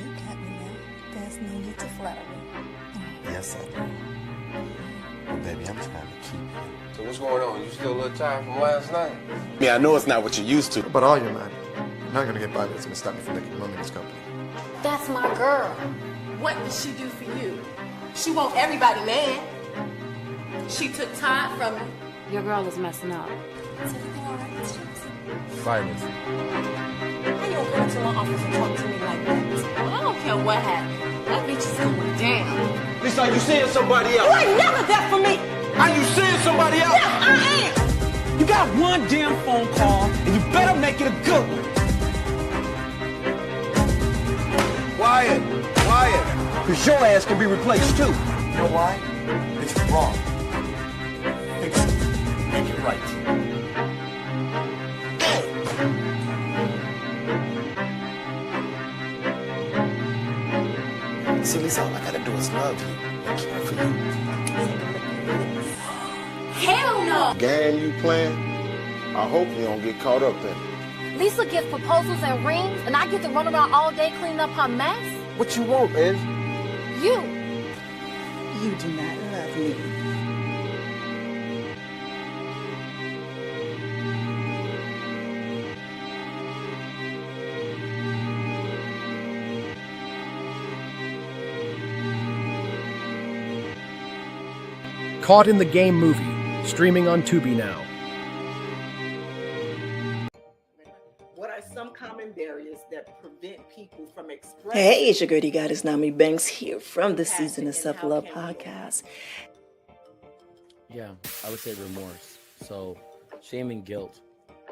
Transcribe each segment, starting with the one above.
You got me now. There's no need to flatter me. Yes, I do. Well, baby, I'm trying to keep you. So what's going on? You still a little tired from last night? I know it's not what you're used to. But all your man, I'm not gonna get by that's gonna stop me from making money in this company. That's my girl. What did she do for you? She want everybody mad. She took time from you. Your girl is messing up. Is everything all right, Miss Johnson? Finance. How you gonna come into my office and talk to me like that? Well, I don't care what happened. That bitch is going down. Lisa, are you seeing somebody else? You ain't never there for me. Are you seeing somebody else? Yes, I am. You got one damn phone call, and you better make it a good one. Wyatt. Because your ass can be replaced, too. You know why? It's wrong. Fix it. Make it right. See, Lisa, all I gotta do is love you and care for you. Hell no. Game you playing, I hope you don't get caught up in it. Lisa gets proposals and rings, and I get to run around all day cleaning up her mess? What you want, Liz? You. You do not love me. Caught in the Game movie, streaming on Tubi now. What are some common barriers that prevent people from expressing? Hey, it's your girl goddess Nyomi Banks here from the Season of Self-Love podcast. Yeah, I would say remorse. So shame and guilt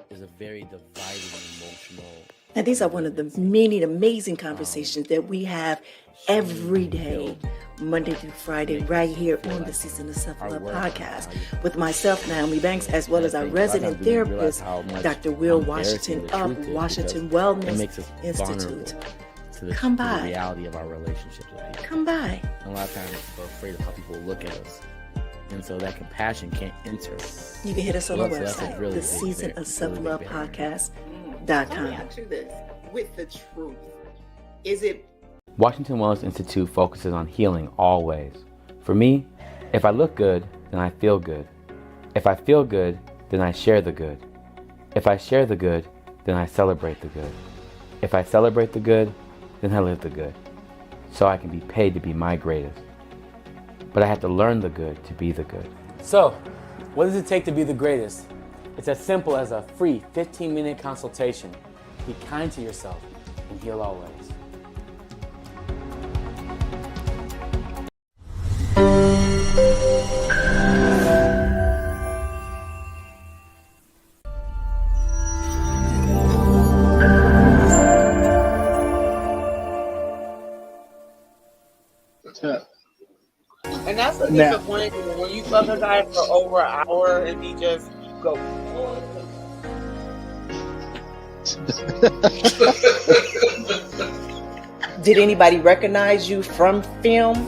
is a very dividing emotional. And these are one of the many amazing conversations that we have every day, Monday through Friday, right here on the Season of Self-Love podcast with myself, Nyomi Banks, as well as our resident therapist, Dr. Will Washington of Washington Wellness Institute. Come by. The reality of our relationships with people. Come by. And a lot of times we're afraid of how people look at us. And so that compassion can't enter. You can hit us on our So that's a website, really the big Season of Self-Love podcast.com. Let me ask you this. With the truth, is it... Washington Wellness Institute focuses on healing all ways. For me, if I look good, then I feel good. If I feel good, then I share the good. If I share the good, then I celebrate the good. If I celebrate the good, then I live the good. So I can be paid to be my greatest. But I have to learn the good to be the good. So, what does it take to be the greatest? It's as simple as a free 15-minute consultation. Be kind to yourself and heal always. And that's the disappointing when you fuck a guy for over an hour and he just go. Did anybody recognize you from film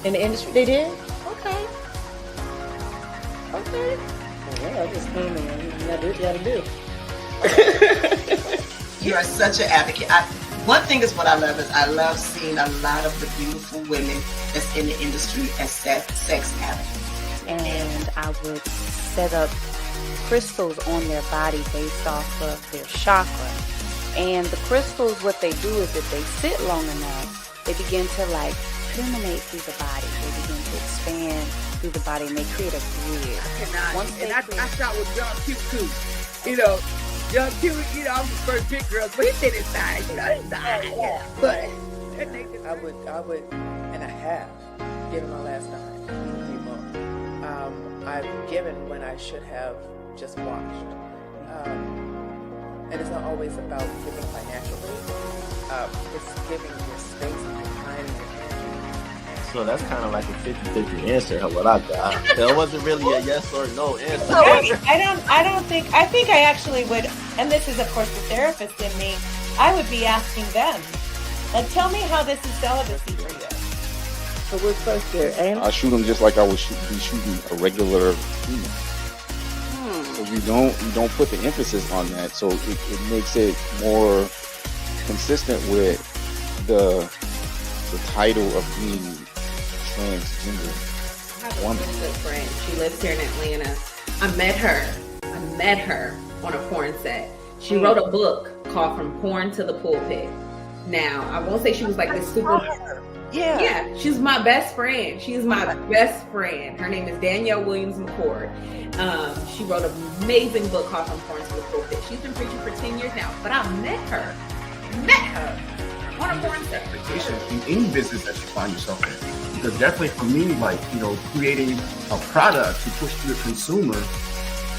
in the industry? They did? Okay. Well, I just came in. You gotta do what you gotta do. You are such an advocate. One thing is what I love is I love seeing a lot of the beautiful women that's in the industry as sex advocates. And I would set up crystals on their body based off of their chakra. And the crystals, what they do is if they sit long enough, they begin to like permeate through the body. They begin to expand through the body and they create a bridge. I cannot. Once And they I shot with John Q too. You know, John Q, you know, I'm the first big girls, but he did his side, you know, his side. Yeah. But I would, and I have given my last dime to people. I've given when I should have just watched. And it's not always about giving financially. It's giving your space and your time and your energy. So that's kind of like a 50-50 answer, what I got. That wasn't really a yes or no answer. I think I actually would, and this is of course the therapist in me, I would be asking them, like, tell me how this is celibacy for you. So what's first here, and I shoot them just like I would be shooting a regular female. So you don't put the emphasis on that, so it makes it more consistent with the title of being transgender I have a woman? really good friend. She lives here in Atlanta. I met her on a porn set. She wrote a book called From Porn to the Pulpit. Now, I won't say she was like this super... Yeah, she's my best friend. She's my best friend. Her name is Danielle Williams McCord. She wrote an amazing book called From Porn to the Pulpit. She's been preaching for 10 years now, but I met her on a porn set. In any business that you find yourself in. Because definitely for me, like, creating a product to push to the consumer,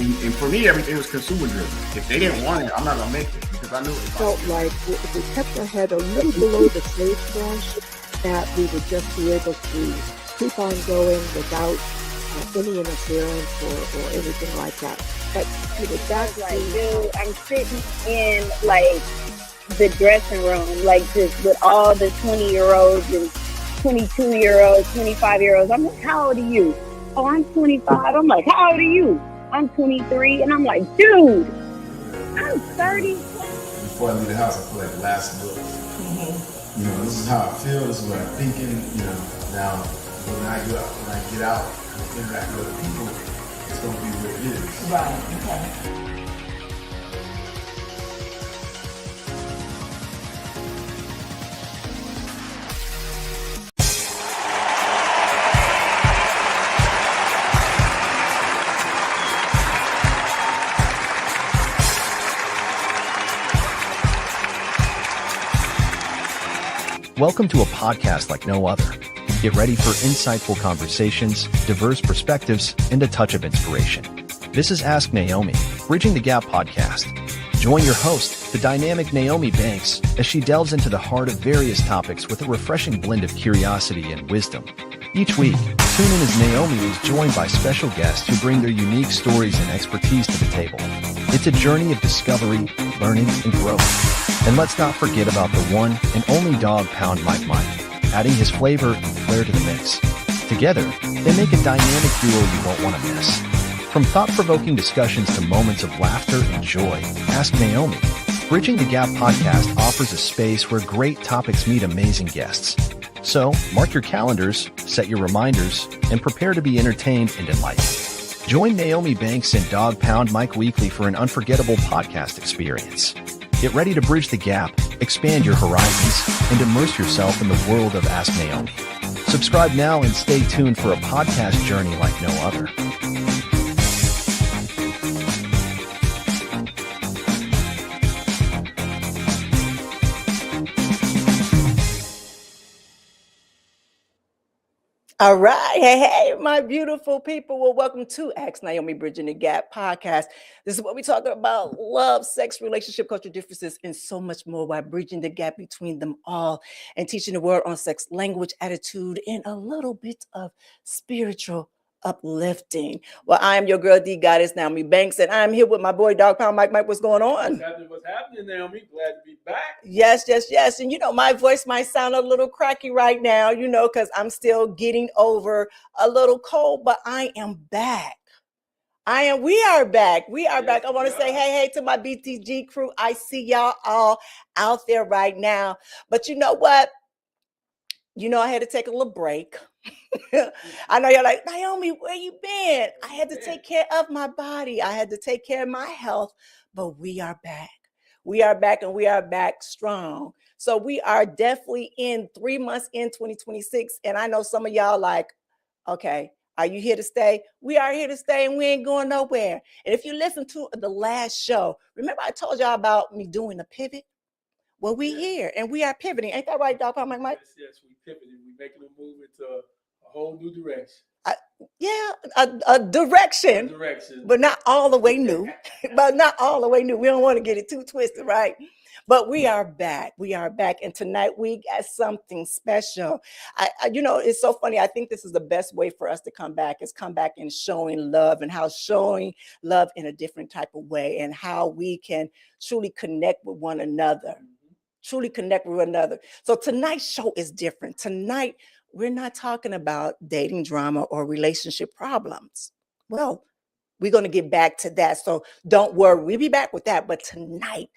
and for me, everything was consumer driven. If they didn't want it, I'm not gonna make it because I knew it. Felt like if we kept our head a little below the sagebrush, that we would just be able to keep on going without any interference or anything like that. But that's like, dude, I'm sitting in like the dressing room, like just with all the 20-year-olds and 22-year-olds, 25-year-olds. I'm like, how old are you? Oh, I'm 25. I'm like, how old are you? I'm 23. And I'm like, dude, I'm 30. Before I leave the house, I feel like last look. This is how I feel, this is what I'm thinking, now when I get out and interact with other people, it's gonna be what it is. Right, okay. Welcome to a podcast like no other. Get ready for insightful conversations, diverse perspectives, and a touch of inspiration. This is Ask Nyomi, Bridging the Gap podcast. Join your host, the dynamic Nyomi Banks, as she delves into the heart of various topics with a refreshing blend of curiosity and wisdom. Each week, tune in as Nyomi is joined by special guests who bring their unique stories and expertise to the table. It's a journey of discovery, learning, and growth. And let's not forget about the one and only dog pound Mike, adding his flavor and flair to the mix. Together, they make a dynamic duo you won't want to miss. From thought-provoking discussions to moments of laughter and joy, Ask Nyomi. Bridging the Gap podcast offers a space where great topics meet amazing guests. So, mark your calendars, set your reminders, and prepare to be entertained and enlightened. Join Nyomi Banks and Dog Pound Mike weekly for an unforgettable podcast experience. Get ready to bridge the gap, expand your horizons, and immerse yourself in the world of Ask Nyomi. Subscribe now and stay tuned for a podcast journey like no other. All right. Hey, my beautiful people. Well, welcome to Ask Nyomi Bridging the Gap podcast. This is what we talk about: love, sex, relationship, cultural differences, and so much more, while bridging the gap between them all and teaching the world on sex, language, attitude, and a little bit of spiritual uplifting. Well, I am your girl, D Goddess, Nyomi Banks, and I'm here with my boy, Dog Pound Mike. Mike, what's going on? What's happening, Naomi? Glad to be back. Yes. And my voice might sound a little cracky right now, because I'm still getting over a little cold, but I am back. We are back. I want to say hey to my BTG crew. I see y'all all out there right now. But you know what? I had to take a little break. I know you're like, Nyomi, where you been? I had to take care of my body. I had to take care of my health, but we are back. We are back, and we are back strong. So we are definitely in 3 months in 2026. And I know some of y'all like, okay, are you here to stay? We are here to stay, and we ain't going nowhere. And if you listen to the last show, remember I told y'all about me doing a pivot? Well, we here, and we are pivoting. Ain't that right, Dog Pound Mike? Yes, we pivoted. We making a move into a whole new direction. A direction, but not all the way new. We don't want to get it too twisted, right? But we are back. And tonight we got something special. It's so funny. I think this is the best way for us to come back, is come back in showing love, and how showing love in a different type of way, and how we can truly connect with one another. So tonight's show is different. Tonight, we're not talking about dating drama or relationship problems. Well, We're going to get back to that. So don't worry. We'll be back with that. But tonight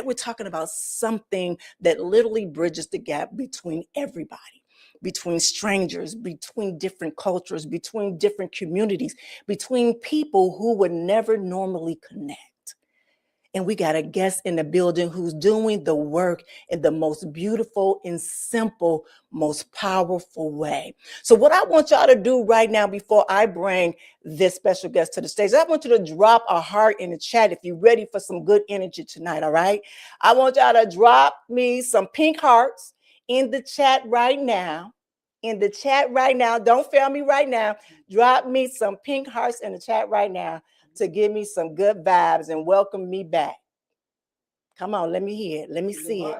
we're talking about something that literally bridges the gap between everybody, between strangers, between different cultures, between different communities, between people who would never normally connect. And we got a guest in the building who's doing the work in the most beautiful and simple, most powerful way. So what I want y'all to do right now before I bring this special guest to the stage, I want you to drop a heart in the chat if you're ready for some good energy tonight, all right? I want y'all to drop me some pink hearts in the chat right now. In the chat right now. Don't fail me right now. Drop me some pink hearts in the chat right now to give me some good vibes and welcome me back. Come on, let me hear it. Let me see it.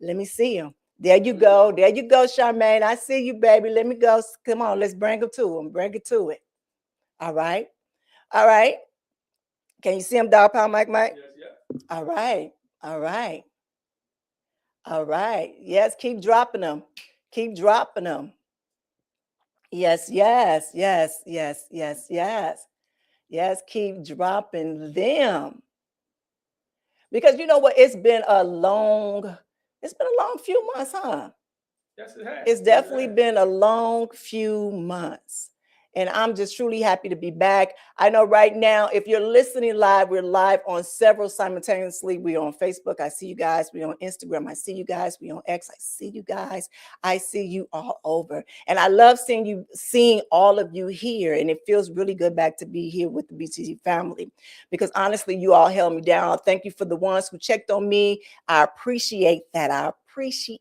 Let me see him. There you go. There you go, Charmaine. I see you, baby. Let me go. Come on, let's bring him to him. Bring it to it. All right. All right. Can you see him, dog pound, Mike? Yes, yeah. All right. All right. All right. Yes, keep dropping them. Keep dropping them. Yes, yes, yes, yes, yes, yes. Yes, keep dropping them. Because you know what? It's been a long few months, huh? Yes, it has. It's definitely been a long few months. And I'm just truly happy to be back. I know right now, if you're listening live, we're live on several simultaneously. We're on Facebook. I see you guys. We're on Instagram. I see you guys. We're on X. I see you guys. I see you all over. And I love seeing all of you here. And it feels really good back to be here with the BTG family. Because honestly, you all held me down. Thank you for the ones who checked on me. I appreciate that. I appreciate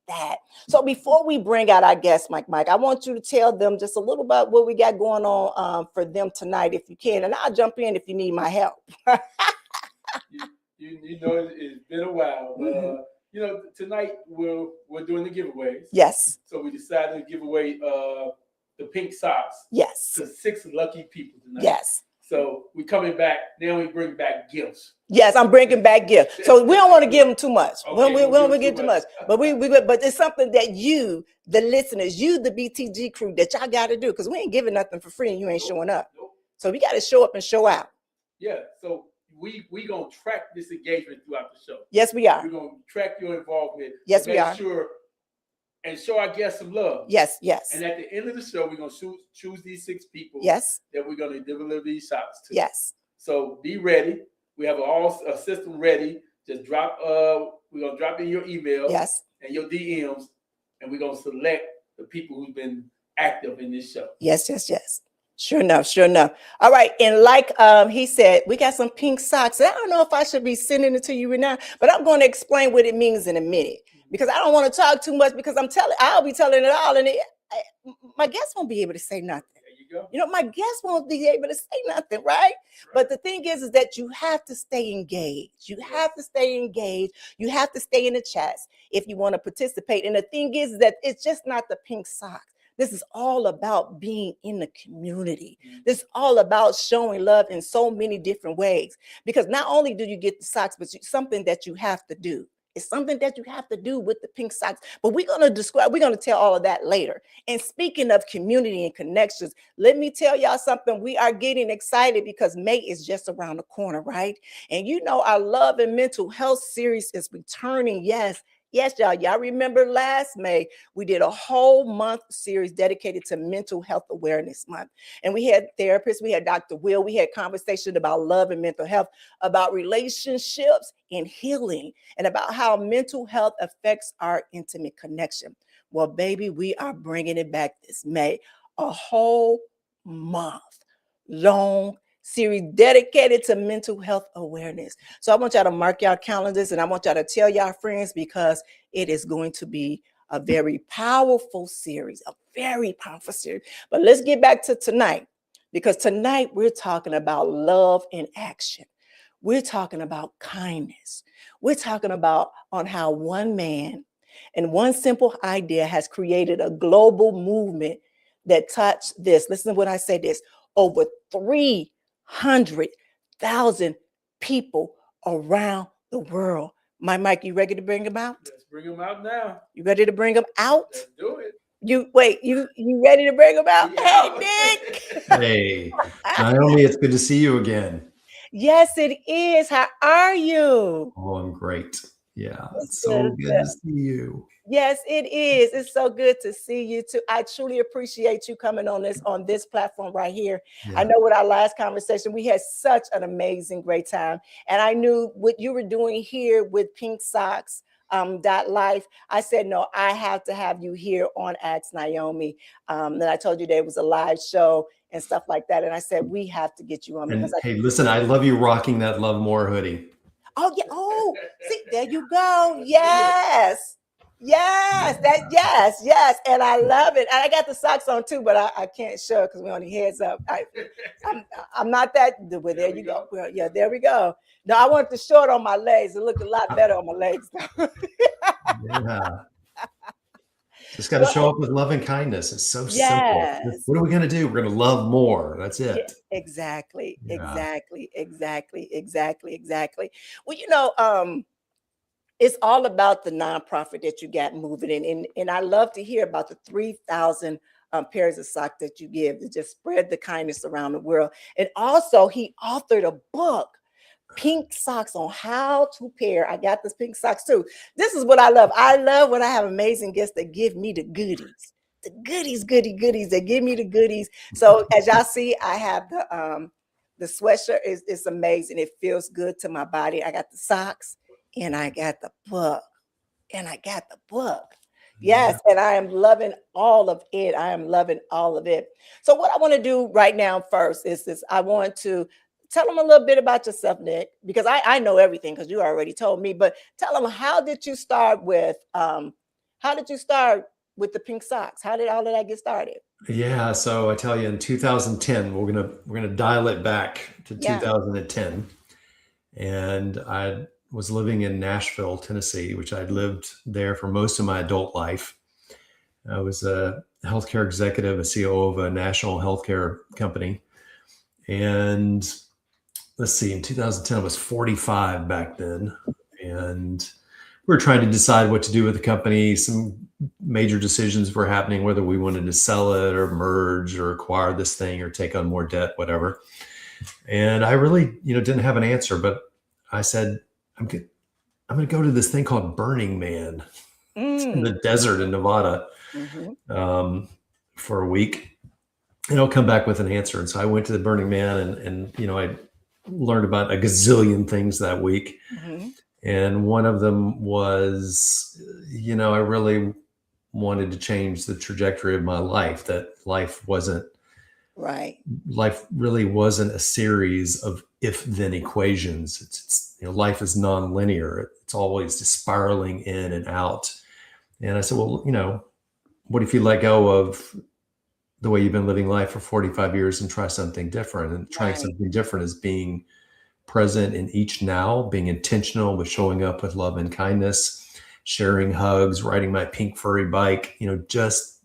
that. So before we bring out our guest, Mike, I want you to tell them just a little about what we got going on for them tonight, if you can. And I'll jump in if you need my help. you know, it's been a while. You know, tonight we're doing the giveaways. Yes. So we decided to give away the pink socks. Yes. To 6 lucky people tonight. Yes. So we're coming back. Now we bring back gifts. Yes, I'm bringing back gifts. So we don't want to give them too much. Okay, we don't want to give too much. But but it's something that you, the listeners, you, the BTG crew, that y'all got to do, because we ain't giving nothing for free and you ain't showing up. So we got to show up and show out. Yeah. So we gonna track this engagement throughout the show. Yes, we are. We're gonna track your involvement. Yes, we are. Sure. And show our guests some love. Yes, yes. And at the end of the show, we're gonna choose these 6 people. Yes. That we're gonna deliver these socks to. Yes. So be ready. We have a system ready. Just drop. We're gonna drop in your email. Yes. And your DMs, and we're gonna select the people who've been active in this show. Yes, yes, yes. Sure enough, sure enough. All right, and like he said, we got some pink socks. I don't know if I should be sending it to you right now, but I'm going to explain what it means in a minute, because I don't want to talk too much, because I'll be telling it all, and my guests won't be able to say nothing. You know, my guests won't be able to say nothing, right? But the thing is that you have to stay engaged. You have to stay engaged. You have to stay in the chats if you want to participate. And the thing is that it's just not the pink socks. This is all about being in the community. This is all about showing love in so many different ways. Because not only do you get the socks, but something that you have to do. It's something that you have to do with the pink socks. But we're going to tell all of that later. And speaking of community and connections, let me tell y'all something. We are getting excited because May is just around the corner, right? And you know, our love and mental health series is returning. Yes. Yes, y'all remember last May, we did a whole month series dedicated to Mental Health Awareness Month. And we had therapists, we had Dr. Will, we had conversations about love and mental health, about relationships and healing, and about how mental health affects our intimate connection. Well, baby, we are bringing it back this May, a whole month long series dedicated to mental health awareness. So I want y'all to mark y'all calendars, and I want y'all to tell y'all friends, because it is going to be a very powerful series, But let's get back to tonight, because tonight we're talking about love in action. We're talking about kindness. We're talking about on how one man and one simple idea has created a global movement that touched this. Listen to when I say this, over 300,000 people around the world. Mike, you ready to bring them out? Let's bring them out now. You ready to bring them out? Let's do it. You ready to bring them out? Hey, Nick. Hey, Nyomi, it's good to see you again. Yes, it is. How are you? Oh, I'm great. Yeah, it's good, so good to see you. Yes, it is. It's so good to see you too. I truly appreciate you coming on this platform right here. Yeah. I know with our last conversation, we had such an amazing, great time. And I knew what you were doing here with Pinksocks Life. I said, no, I have to have you here on Ask Nyomi. And I told you there was a live show and stuff like that. And I said, we have to get you on. And hey, listen, I love you rocking that Love More hoodie. Oh, yeah. Oh, see, there you go. Yes. Yes, yes. And I love it. And I got the socks on too, but I can't show because we're on the heads up. I'm not that, well, there you go. Well, yeah, there we go. No, I want the short on my legs. It looked a lot better on my legs. Yeah. Just got to show up with love and kindness. It's so simple. What are we going to do? We're going to love more. That's it. Yeah, exactly. Well, it's all about the nonprofit that you got moving, and I love to hear about the 3,000 pairs of socks that you give to just spread the kindness around the world. And also, he authored a book, Pink Socks, on how to pair. I got this pink socks too. This is what I love. I love when I have amazing guests that give me the goodies. The goodies. They give me the goodies. So as y'all see, I have the sweatshirt. It's amazing. It feels good to my body. I got the socks. And I got the book. Yes, and I am loving all of it. So what I want to do right now first is this. I want to tell them a little bit about yourself, Nick, because I know everything because you already told me. But tell them, how did you start with the pink socks? How did all of that get started? Yeah, so I tell you, in 2010, we're gonna dial it back to 2010, and I was living in Nashville, Tennessee, which I'd lived there for most of my adult life. I was a healthcare executive, a COO of a national healthcare company. And let's see, in 2010, I was 45 back then. And we were trying to decide what to do with the company. Some major decisions were happening, whether we wanted to sell it or merge or acquire this thing or take on more debt, whatever. And I really, didn't have an answer, but I said, I'm going to go to this thing called Burning Man. It's in the desert in Nevada for a week, and I'll come back with an answer. And so I went to the Burning Man, and I learned about a gazillion things that week. And one of them was, I really wanted to change the trajectory of my life, that life really wasn't a series of if-then equations. It's life is non-linear. It's always just spiraling in and out. And I said, well, what if you let go of the way you've been living life for 45 years and try something different? And trying something different is being present in each now, being intentional with showing up with love and kindness, sharing hugs, riding my pink furry bike, just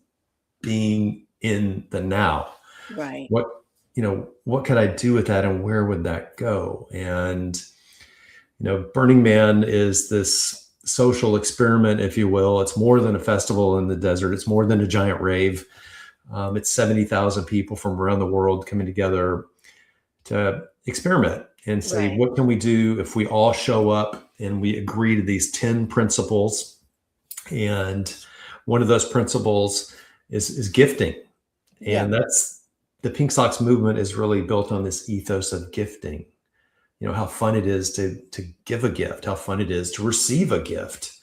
being in the now. Right. What could I do with that, and where would that go? And Burning Man is this social experiment, if you will. It's more than a festival in the desert. It's more than a giant rave. It's 70,000 people from around the world coming together to experiment and say, what can we do if we all show up and we agree to these 10 principles? And one of those principles is gifting. And that's the Pink Socks movement is really built on this ethos of gifting. How fun it is to give a gift, how fun it is to receive a gift.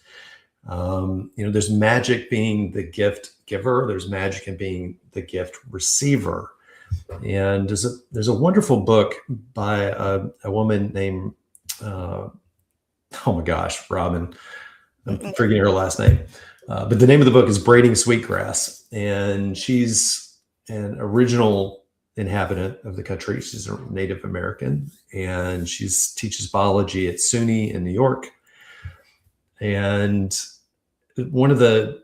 There's magic being the gift giver. There's magic in being the gift receiver. And there's a wonderful book by a woman named, oh my gosh, Robin. I'm forgetting her last name. But the name of the book is Braiding Sweetgrass. And she's an original inhabitant of the country. She's a Native American, and she teaches biology at SUNY in New York. And one of the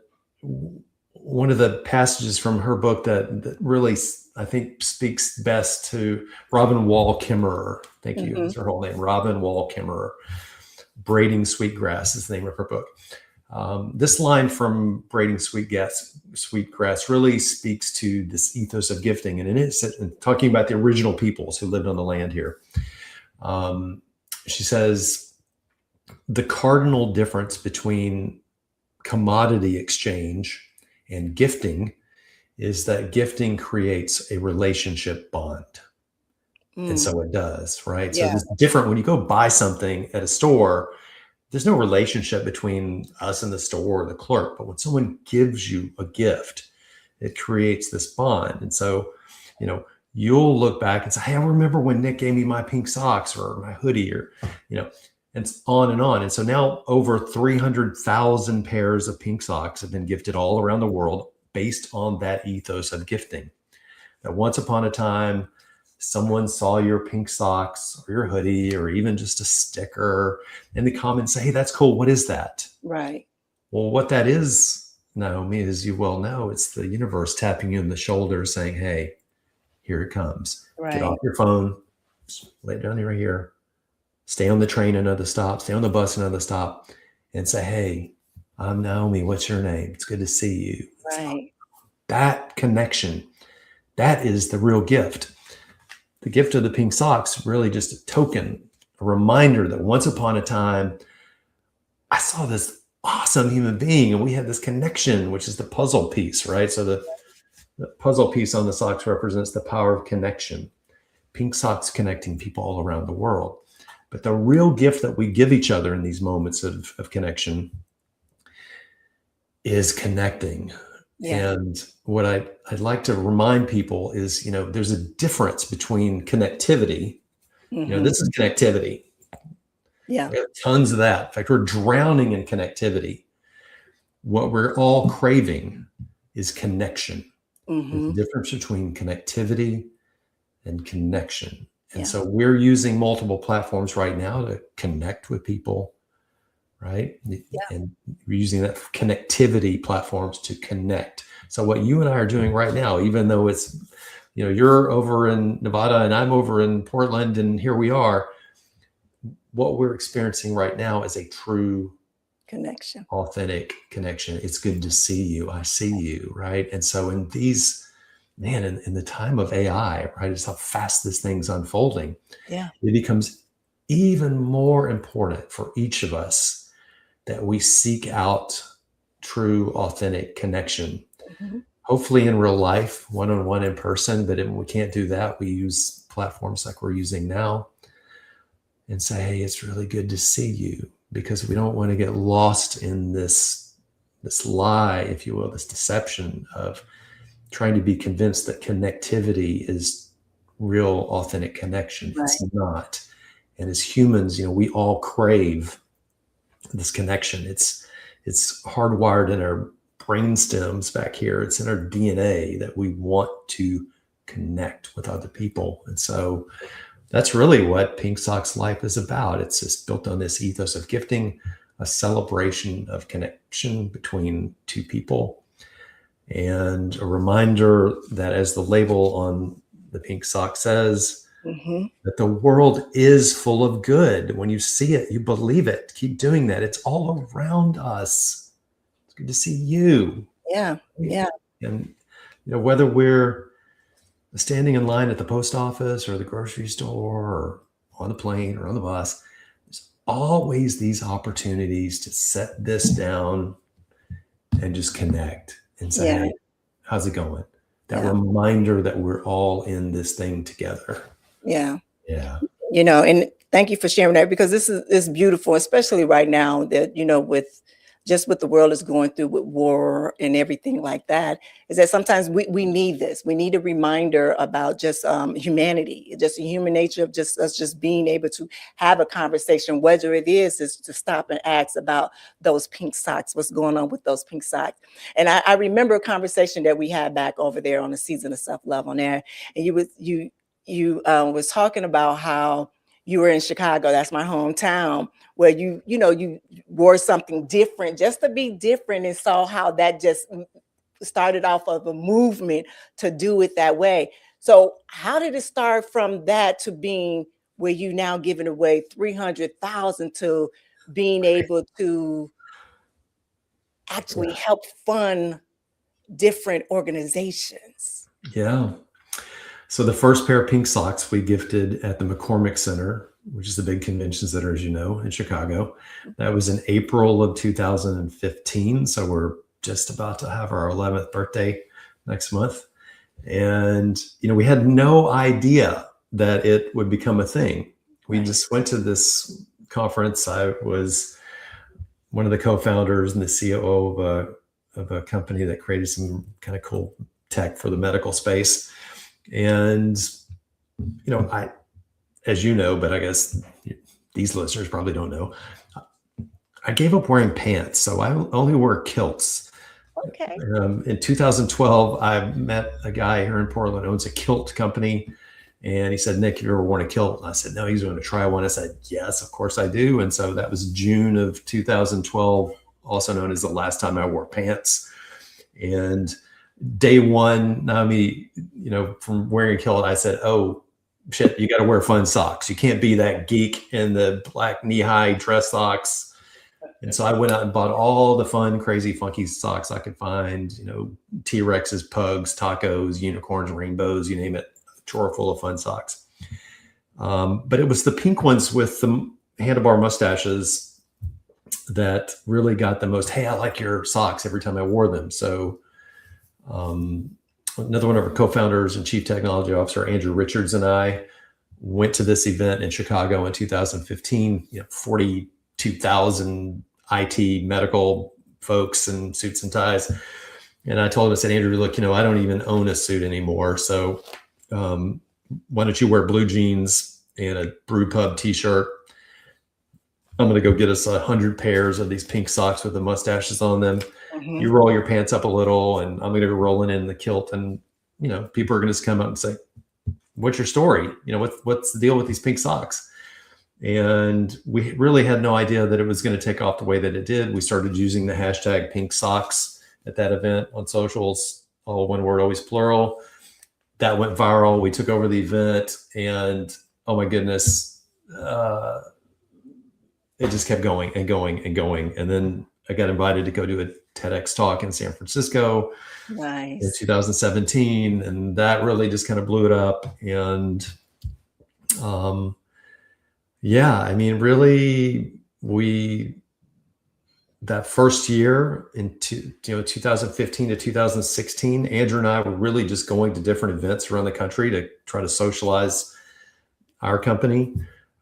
passages from her book that really, I think, speaks best to Robin Wall Kimmerer. Thank you. That's her whole name, Robin Wall Kimmerer. Braiding Sweetgrass is the name of her book. This line from Braiding Sweetgrass really speaks to this ethos of gifting, and it is talking about the original peoples who lived on the land here. She says, the cardinal difference between commodity exchange and gifting is that gifting creates a relationship bond. And so it does, right? So it's different when you go buy something at a store. There's no relationship between us and the store or the clerk, but when someone gives you a gift, it creates this bond. And so, you'll look back and say, hey, I remember when Nick gave me my pink socks or my hoodie, or, and on and on. And so now over 300,000 pairs of pink socks have been gifted all around the world based on that ethos of gifting. That once upon a time, someone saw your pink socks or your hoodie or even just a sticker in the comments, say, hey, that's cool. What is that? Right. Well, what that is, Naomi, as you well know, it's the universe tapping you in the shoulder saying, hey, here it comes. Right. Get off your phone, just lay it down right here, stay on the train another stop, stay on the bus another stop, and say, hey, I'm Naomi. What's your name? It's good to see you. Right. That connection, that is the real gift. The gift of the pink socks, really just a token, a reminder that once upon a time, I saw this awesome human being and we had this connection, which is the puzzle piece, right? So the puzzle piece on the socks represents the power of connection. Pink socks connecting people all around the world. But the real gift that we give each other in these moments of connection is connecting. Yeah. And what I'd like to remind people is, there's a difference between connectivity. Mm-hmm. This is connectivity. Yeah. We have tons of that. In fact, we're drowning in connectivity. What we're all craving is connection. Mm-hmm. There's a difference between connectivity and connection. And so we're using multiple platforms right now to connect with people, right? Yeah. And we're using that connectivity platforms to connect. So what you and I are doing right now, even though it's, you're over in Nevada and I'm over in Portland and here we are, what we're experiencing right now is a true connection, authentic connection. It's good to see you. I see you, right? And so in these, in the time of AI, right, it's how fast this thing's unfolding. Yeah. It becomes even more important for each of us that we seek out true, authentic connection. Mm-hmm. Hopefully in real life, one-on-one in person, but if we can't do that, we use platforms like we're using now and say, hey, it's really good to see you, because we don't want to get lost in this lie, if you will, this deception of trying to be convinced that connectivity is real, authentic connection. Right. It's not. And as humans, we all crave this connection. It's hardwired in our brain stems back here. It's in our DNA that we want to connect with other people. And so that's really what Pinksocks Life is about. It's just built on this ethos of gifting, a celebration of connection between two people, and a reminder that, as the label on the pink sock says, mm-hmm. that the world is full of good. When you see it, you believe it. Keep doing that. It's all around us. It's good to see you. Yeah. Yeah. And whether we're standing in line at the post office or the grocery store or on the plane or on the bus, there's always these opportunities to set this down and just connect and say, hey, how's it going? That reminder that we're all in this thing together. Yeah. Yeah. And thank you for sharing that, because this is beautiful, especially right now that, with just what the world is going through with war and everything like that, is that sometimes we need this. We need a reminder about just humanity, just the human nature of just us just being able to have a conversation, whether it is to stop and ask about those pink socks, what's going on with those pink socks. And I remember a conversation that we had back over there on the Season of Self-Love on there. And you was talking about how you were in Chicago, that's my hometown, where you wore something different just to be different, and saw how that just started off of a movement to do it that way. So how did it start from that to being where you now giving away 300,000 to being able to actually help fund different organizations. Yeah. So the first pair of pink socks we gifted at the McCormick Center, which is the big convention center, as you know, in Chicago. That was in April of 2015. So we're just about to have our 11th birthday next month. And, we had no idea that it would become a thing. We just went to this conference. I was one of the co-founders and the COO of a company that created some kind of cool tech for the medical space. And, I, as you know, but I guess these listeners probably don't know, I gave up wearing pants. So I only wear kilts. Okay. In 2012, I met a guy here in Portland who owns a kilt company. And he said, Nick, have you ever worn a kilt? And I said, no, he's going to try one. I said, yes, of course I do. And so that was June of 2012, also known as the last time I wore pants. And day one, Nyomi, from wearing a kilt, I said, oh, shit, you got to wear fun socks. You can't be that geek in the black knee-high dress socks. And so I went out and bought all the fun, crazy, funky socks I could find, T-Rexes, pugs, tacos, unicorns, rainbows, you name it. Drawer full of fun socks. But it was the pink ones with the handlebar mustaches that really got the most, hey, I like your socks every time I wore them. So another one of our co-founders and chief technology officer, Andrew Richards, and I went to this event in Chicago in 2015, 42,000 IT medical folks in suits and ties. And I told him, I said, Andrew, look, I don't even own a suit anymore. So why don't you wear blue jeans and a brew pub t-shirt? I'm going to go get us 100 pairs of these pink socks with the mustaches on them. Mm-hmm. You roll your pants up a little, and I'm going to go rolling in the kilt. And, people are going to just come up and say, what's your story? What's the deal with these pink socks? And we really had no idea that it was going to take off the way that it did. We started using the hashtag pink socks at that event on socials, all one word, always plural. That went viral. We took over the event, and oh my goodness, it just kept going and going and going. And then I got invited to go do a TEDx talk in San Francisco in 2017, and that really just kind of blew it up. And really, that first year in 2015 to 2016, Andrew and I were really just going to different events around the country to try to socialize our company,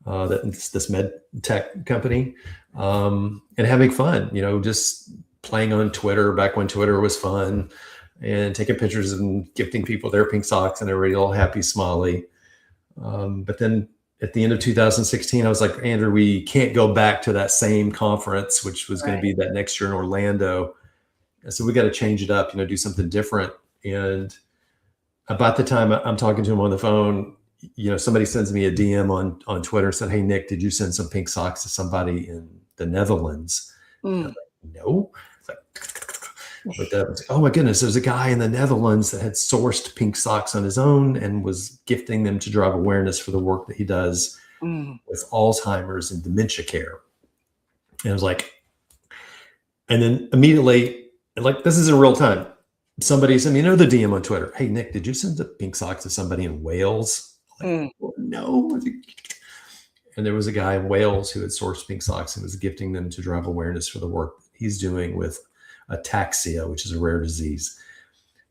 this med tech company, and having fun, just playing on Twitter back when Twitter was fun, and taking pictures and gifting people their pink socks, and everybody all happy, smiley. But then at the end of 2016, I was like, Andrew, we can't go back to that same conference, which was going to be that next year in Orlando. So we got to change it up, do something different. And about the time I'm talking to him on the phone, somebody sends me a DM on Twitter and said, hey, Nick, did you send some pink socks to somebody in the Netherlands? I'm like, no. It's like, but oh my goodness, there's a guy in the Netherlands that had sourced pink socks on his own and was gifting them to drive awareness for the work that he does with Alzheimer's and dementia care. And I was like, and then immediately, like, this is in real time, somebody sent me another DM on Twitter. Hey, Nick, did you send the pink socks to somebody in Wales? Like, no. And there was a guy in Wales who had sourced pink socks and was gifting them to drive awareness for the work he's doing with ataxia, which is a rare disease.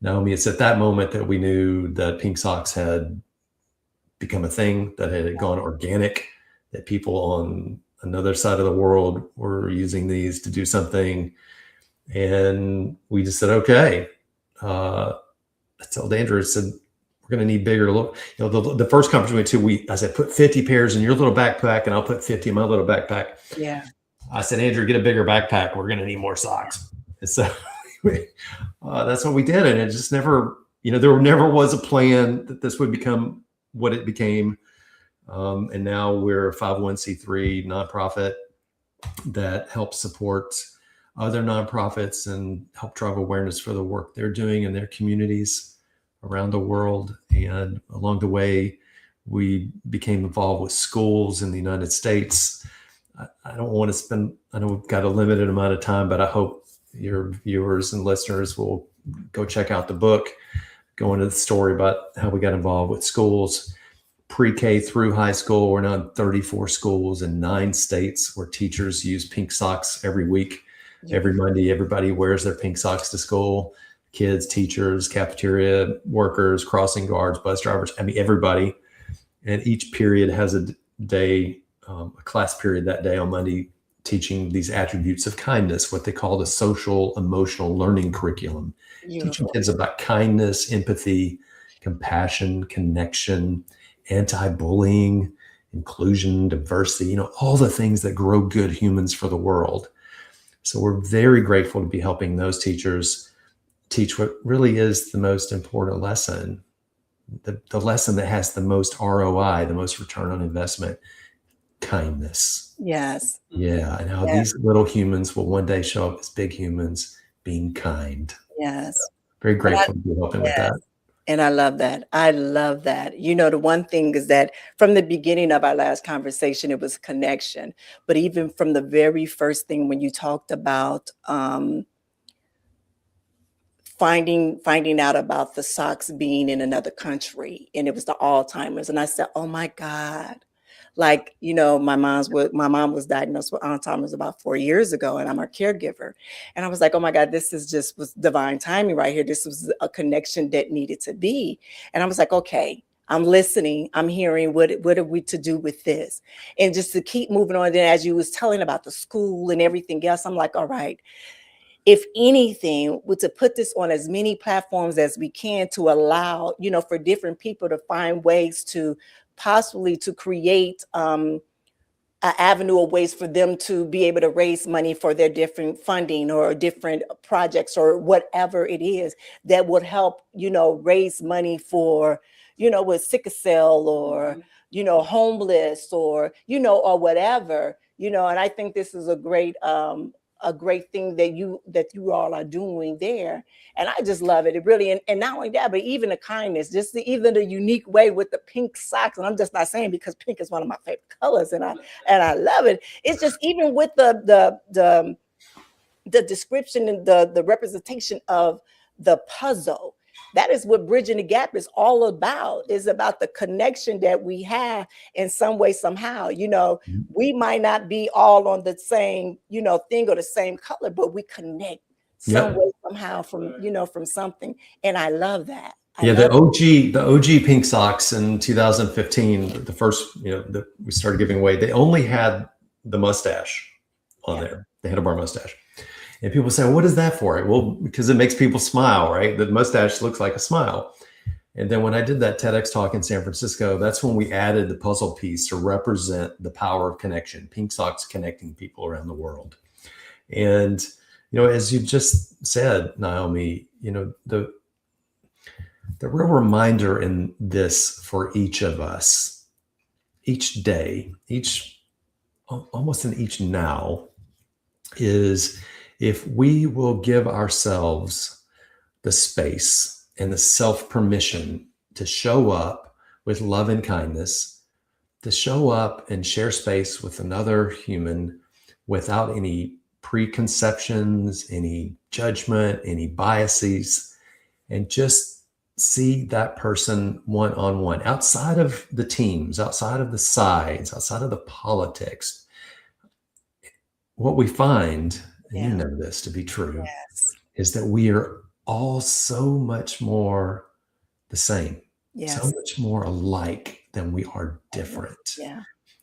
Nyomi, it's at that moment that we knew that pink socks had become a thing, that it had gone organic, that people on another side of the world were using these to do something. And we just said, okay. I told Andrew, I said, we're going to need bigger. The first conference we went to, I said, put 50 pairs in your little backpack, and I'll put 50 in my little backpack. Yeah. I said, Andrew, get a bigger backpack. We're going to need more socks. And so that's what we did. And it just never, there never was a plan that this would become what it became. And now we're a 501c3 nonprofit that helps support other nonprofits and help drive awareness for the work they're doing in their communities around the world. And along the way, we became involved with schools in the United States. I don't want to spend, I know we've got a limited amount of time, but I hope your viewers and listeners will go check out the book, go into the story about how we got involved with schools, pre-K through high school. We're now in 34 schools in 9 states where teachers use pink socks every week. Every Monday, everybody wears their pink socks to school. Kids, teachers, cafeteria workers, crossing guards, bus drivers. I mean, everybody. And each period has a day, a class period that day on Monday, teaching these attributes of kindness, what they call the social emotional learning curriculum. Teaching kids about kindness, empathy, compassion, connection, anti-bullying, inclusion, diversity, all the things that grow good humans for the world. So we're very grateful to be helping those teachers teach what really is the most important lesson, the lesson that has the most ROI, the most return on investment, kindness. Yes. Yeah. And how these little humans will one day show up as big humans being kind. Yes. Very grateful to be helping with that. And I love that. I love that. The one thing is that from the beginning of our last conversation, it was connection. But even from the very first thing, when you talked about finding out about the socks being in another country, and it was the Alzheimer's, and I said, oh my God. Like, my mom was diagnosed with Alzheimer's about 4 years ago, and I'm her caregiver. And I was like, oh my God, was divine timing right here. This was a connection that needed to be. And I was like, okay, I'm listening. I'm hearing what are we to do with this? And just to keep moving on. Then as you was telling about the school and everything else, I'm like, all right, if anything, to put this on as many platforms as we can to allow, for different people to find ways to possibly to create an avenue of ways for them to be able to raise money for their different funding or different projects or whatever it is that would help, raise money for, with sickle cell or, homeless or, or whatever, and I think this is a great thing that you all are doing there. And I just love it. It really, and not only that, but even the kindness, just even the unique way with the pink socks. And I'm just not saying because pink is one of my favorite colors and I love it. It's just even with the description and the representation of the puzzle. That is what Bridging the Gap is all about, is about the connection that we have in some way, somehow. We might not be all on the same, thing or the same color, but we connect some way, somehow from something. And I love that. The OG pink socks in 2015, the first, that we started giving away, they only had the mustache on there, the handlebar mustache. And people say, what is that for? Well, because it makes people smile, right? The mustache looks like a smile. And then when I did that TEDx talk in San Francisco, that's when we added the puzzle piece to represent the power of connection, pink socks connecting people around the world. And, as you just said, Nyomi, the real reminder in this for each of us, each day, almost in each now, is if we will give ourselves the space and the self-permission to show up with love and kindness, to show up and share space with another human without any preconceptions, any judgment, any biases, and just see that person one-on-one, outside of the teams, outside of the sides, outside of the politics. What we find, and you know this to be true, is that we are all so much more the same, so much more alike than we are different.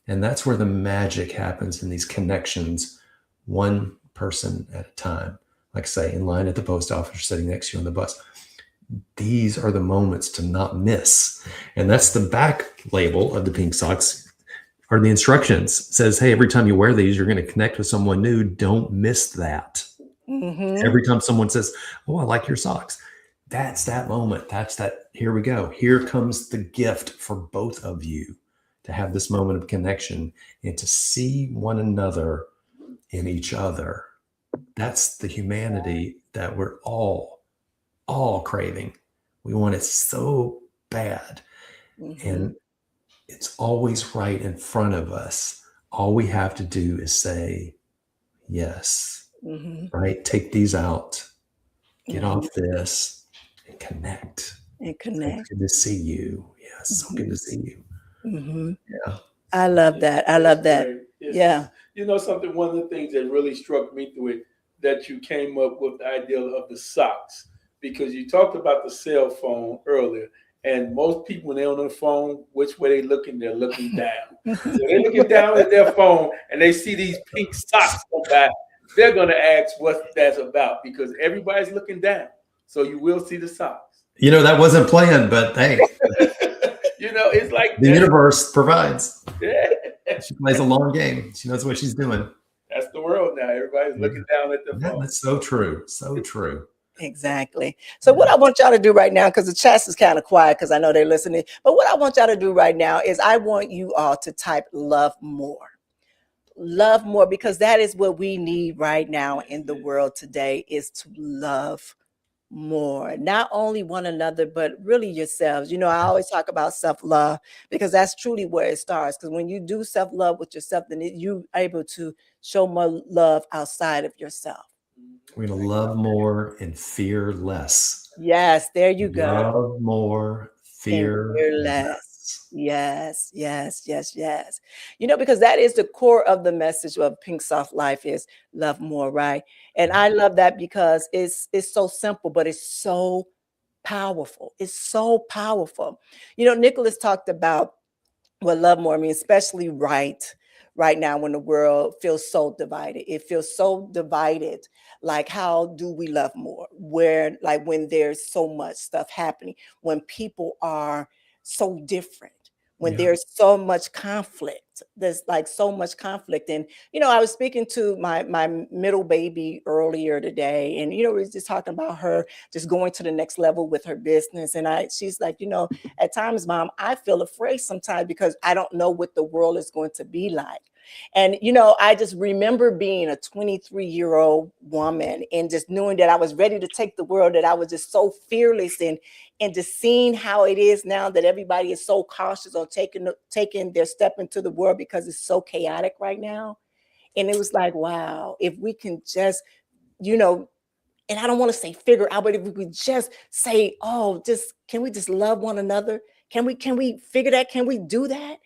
And that's where the magic happens in these connections, one person at a time. Like say, in line at the post office, sitting next to you on the bus. These are the moments to not miss. And that's the back label of the pink socks, or the instructions. It says, hey, every time you wear these, you're going to connect with someone new. Don't miss that. Mm-hmm. Every time someone says, oh, I like your socks. That's that moment. That's that. Here we go. Here comes the gift for both of you to have this moment of connection and to see one another in each other. That's the humanity that we're all craving. We want it so bad. Mm-hmm. And it's always right in front of us. All we have to do is say yes. right? Take these out, get Mhm. off this, and connect. And It's connect. good to see you. Yes, so good to see you. Mm-hmm. Yeah. I love that. I love that. Great. Yeah. You know something, one of the things that really struck me through it, that you came up with the idea of the socks, because you talked about the cell phone earlier, and most people when they're on their phone, which way they looking? They're looking down. So they're looking down at their phone and they see these pink socks go by. They're gonna ask what that's about because everybody's looking down. So you will see the socks. You know, that wasn't planned, but hey, You know, it's like the universe provides. Yeah. She plays a long game. She knows what she's doing. That's the world now. Everybody's looking down at the phone. That's so true. So true. Exactly. So what I want y'all to do right now, because the chat is kind of quiet because I know they're listening, but what I want y'all to do right now is I want you all to type love more. Love more, because that is what we need right now in the world today, is to love more, not only one another, but really yourselves. You know, I always talk about self-love because that's truly where it starts. Because when you do self-love with yourself, then you're able to show more love outside of yourself. We're going to love more and fear less. Yes, there you go. Love more, fear less. Yes, yes, yes, yes. You know, because that is the core of the message of Pinksocks Life, is love more, right? And I love that because it's so simple, but it's so powerful. It's so powerful. You know, Nicholas talked about what love more means, especially right now when the world feels so divided. It feels so divided. Like, how do we love more? Where, like, when there's so much stuff happening, when people are so different, when there's so much conflict, there's like so much conflict. And, you know, I was speaking to my middle baby earlier today, and, you know, we was just talking about her just going to the next level with her business. And she's like, you know, at times, Mom, I feel afraid sometimes because I don't know what the world is going to be like. And, you know, I just remember being a 23-year-old woman and just knowing that I was ready to take the world, that I was just so fearless, and just seeing how it is now that everybody is so cautious on taking their step into the world because it's so chaotic right now. And it was like, wow, if we can just, you know, and I don't want to say figure out, but if we could just say, oh, just can we just love one another? Can we figure that? Can we do that?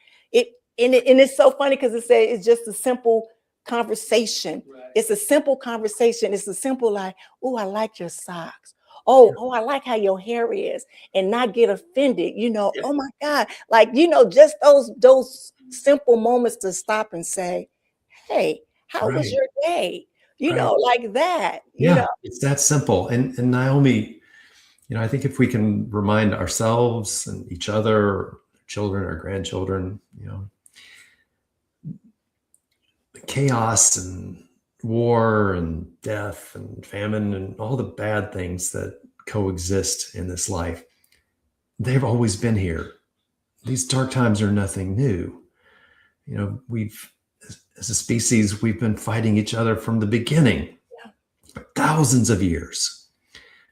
And it's so funny because it's just a simple conversation. Right. It's a simple conversation. It's a simple like, oh, I like your socks. Oh, I like how your hair is, and not get offended. You know, oh my God, like, you know, just those simple moments to stop and say, hey, how was your day? You know, like that. You know, it's that simple. And Nyomi, you know, I think if we can remind ourselves and each other, our children, our grandchildren, you know, chaos and war and death and famine and all the bad things that coexist in this life, they've always been here. These dark times are nothing new. You know, as a species, we've been fighting each other from the beginning, for thousands of years.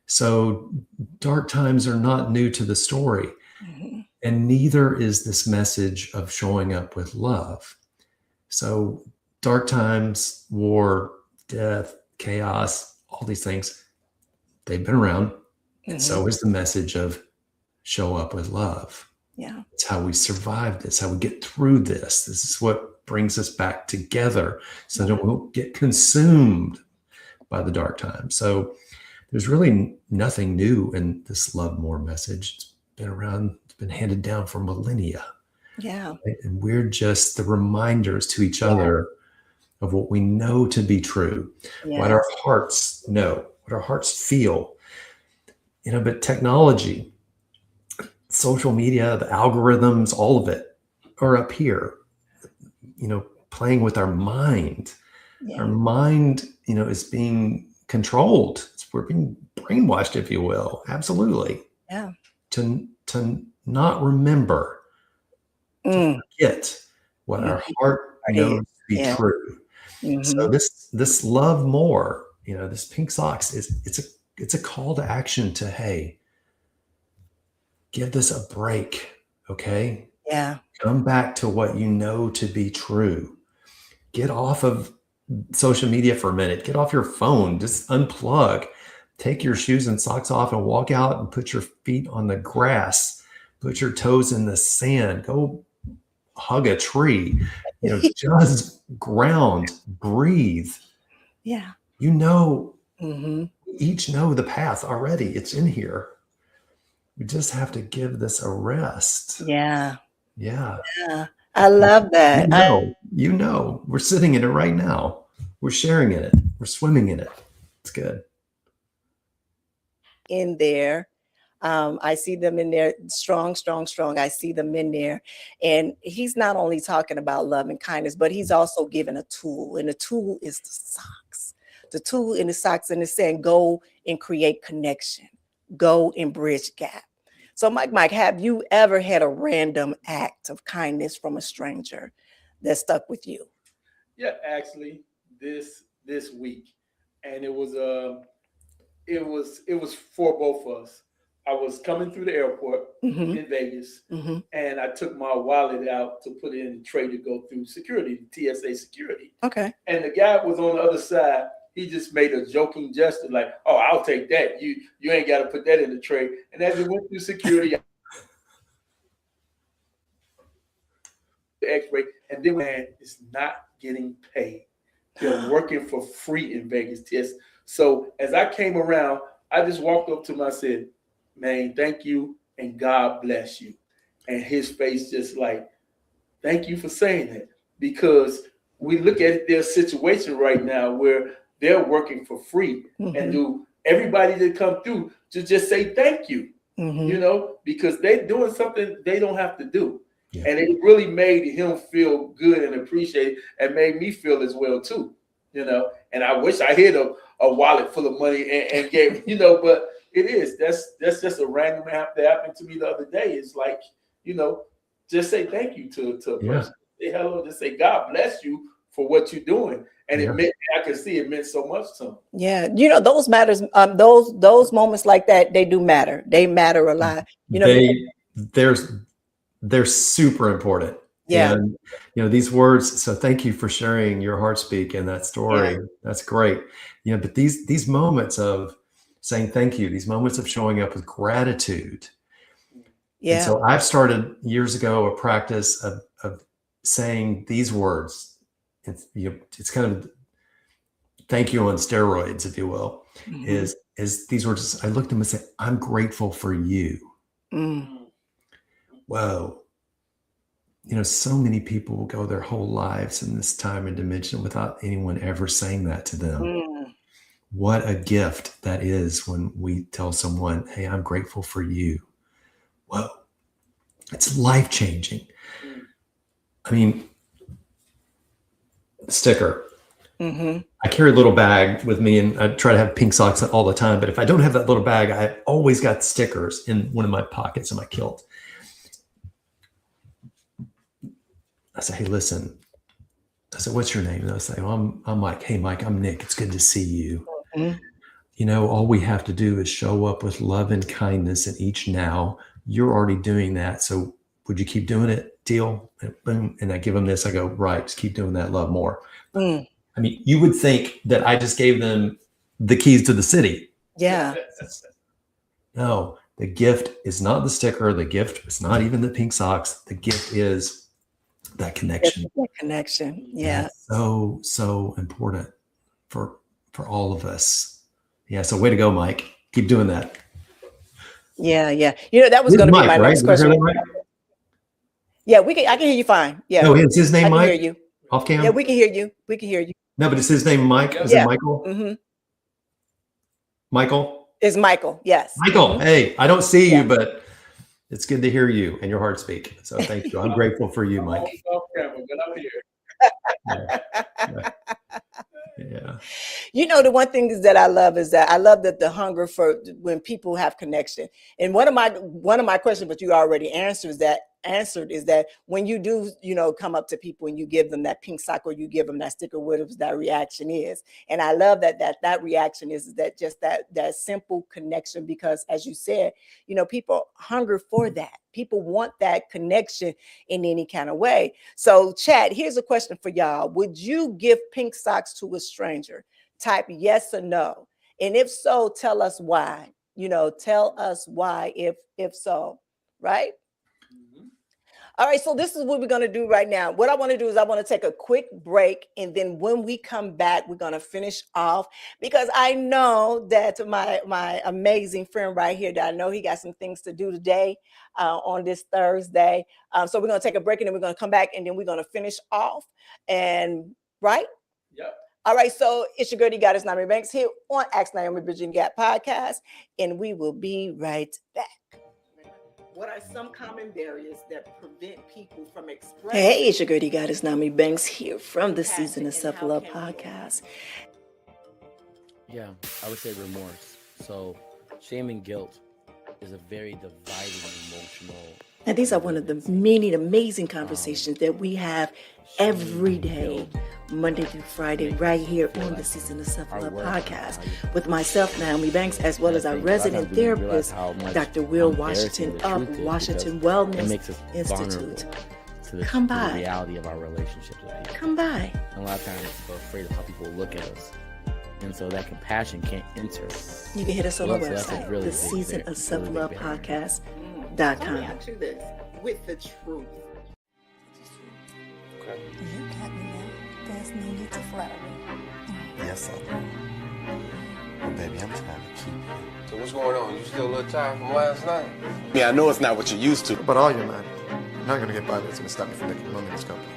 So dark times are not new to the story. Mm-hmm. And neither is this message of showing up with love. So dark times, war, death, chaos, all these things, they've been around. Mm-hmm. And so is the message of show up with love. Yeah. It's how we survive this, how we get through this. This is what brings us back together so that we won't get consumed by the dark times. So there's really nothing new in this love more message. It's been around, it's been handed down for millennia. Yeah. Right? And we're just the reminders to each other of what we know to be true, what our hearts know, what our hearts feel. You know, but technology, social media, the algorithms, all of it are up here, you know, playing with our mind. Yeah. Our mind, you know, is being controlled. We're being brainwashed, if you will. Absolutely. Yeah. To not remember, to forget what our heart knows to be true. Mm-hmm. So this love more, you know, this pink socks it's a call to action to, hey, give this a break. Okay. Yeah. Come back to what you know to be true. Get off of social media for a minute. Get off your phone. Just unplug. Take your shoes and socks off and walk out and put your feet on the grass. Put your toes in the sand. Go hug a tree. Just ground, breathe. Yeah. Each know the path already. It's in here. We just have to give this a rest. Yeah. Yeah. I love that. We're sitting in it right now. We're sharing in it. We're swimming in it. It's good. In there. I see them in there strong. I see them in there. And he's not only talking about love and kindness, but he's also given a tool. And the tool is the socks. The tool in the socks, and it's saying go and create connection. Go and bridge gap. So Mike, have you ever had a random act of kindness from a stranger that stuck with you? Yeah, actually, this week, and it was for both of us. I was coming through the airport in Vegas, and I took my wallet out to put in the tray to go through security, TSA security. Okay. And the guy was on the other side. He just made a joking gesture like, "Oh, I'll take that. You ain't got to put that in the tray." And as we went through security, the X-ray, and then man is not getting paid. They're working for free in Vegas. Yes. So as I came around, I just walked up to him. I said, "Man, thank you, and God bless you." And his face just like, "Thank you for saying that," because we look at their situation right now where they're working for free, and do everybody that come through to just say thank you, because they're doing something they don't have to do. Yeah. And it really made him feel good and appreciated, and made me feel as well too, and I wish I had a wallet full of money and gave, but it is, that's just a random app that happened to me the other day. It's like, just say thank you to a person. Say hello, just say God bless you for what you're doing. And it meant, I could see it meant so much to him. Yeah. Those matters, those moments like that, they do matter. They matter a lot. They're super important. Yeah. And, these words. So thank you for sharing your heart speak and that story. Yeah. That's great. But these moments of saying thank you, these moments of showing up with gratitude. Yeah. And so I've started years ago a practice of saying these words. It's kind of thank you on steroids, if you will, is these words. I look at them and say, "I'm grateful for you." Whoa. So many people will go their whole lives in this time and dimension without anyone ever saying that to them. What a gift that is when we tell someone, "Hey, I'm grateful for you." Whoa. It's life-changing. I mean, sticker. I carry a little bag with me, and I try to have pink socks all the time. But if I don't have that little bag, I've always got stickers in one of my pockets in my kilt. I say, "Hey, listen." I said, "What's your name?" And I say, "Well, I'm Mike." "Hey, Mike, I'm Nick. It's good to see you." All we have to do is show up with love and kindness in each now. You're already doing that. So would you keep doing it? Deal. And boom. And I give them this. I go, "Right. Just keep doing that. Love more." I mean, you would think that I just gave them the keys to the city. Yeah. No, the gift is not the sticker. The gift is not even the pink socks. The gift is that connection. That connection. Yeah. So important for all of us. Yeah. So way to go, Mike. Keep doing that. Yeah. That was going to be my next question. Yeah, I can hear you fine. Yeah. Oh, it's his name, Mike? I can hear you. Off cam? Yeah, we can hear you. No, but it's his name, Mike. Is it Michael? Michael? It's Michael, yes. Michael, hey, I don't see you, but it's good to hear you and your heart speak. So thank you. I'm grateful for you, Mike. Yeah. The one thing is that I love that the hunger for when people have connection. And one of my questions, but you already answered, is that answered is that when you do, come up to people and you give them that pink sock or you give them that sticker, whatever that reaction is. And I love that reaction is that just that simple connection, because as you said, people hunger for that. People want that connection in any kind of way. So chat, here's a question for y'all. Would you give pink socks to a stranger? Type yes or no. And if so, tell us why. Tell us why if so, right? All right, so this is what we're going to do right now. What I want to do is I want to take a quick break, and then when we come back, we're going to finish off, because I know that my amazing friend right here, that I know he got some things to do today on this Thursday. So we're going to take a break, and then we're going to come back, and then we're going to finish off. And right? Yep. All right, so it's your girl, the goddess Nyomi Banks, here on Ask Nyomi Bridging the Gap podcast, and we will be right back. What are some common barriers that prevent people from expressing? Hey, it's your girl, the goddess Nyomi Banks, here from the Season of Self-Love podcast. Yeah, I would say remorse. So shame and guilt is a very dividing emotional. And these are one of the many amazing conversations that we have every day, Monday through Friday, right here on the Season of Self-Love podcast with myself, Nyomi Banks, as well as our resident therapist, Dr. Will Washington of Washington Wellness Institute. Come by. The reality of our relationships with people. Come by. And a lot of times we're afraid of how people look at us. And so that compassion can't enter. You can hit us on the So website, really the Season of Self-Love podcast.com. Let me ask you this, with the truth. Okay. You got me now. There's no need to flatter me. Yes, I do. Well, baby, I'm trying to keep you. So what's going on? You still a little tired from last night? Yeah, I know it's not what you're used to. But all your man, you're not gonna get by that's gonna stop me from making money in this company.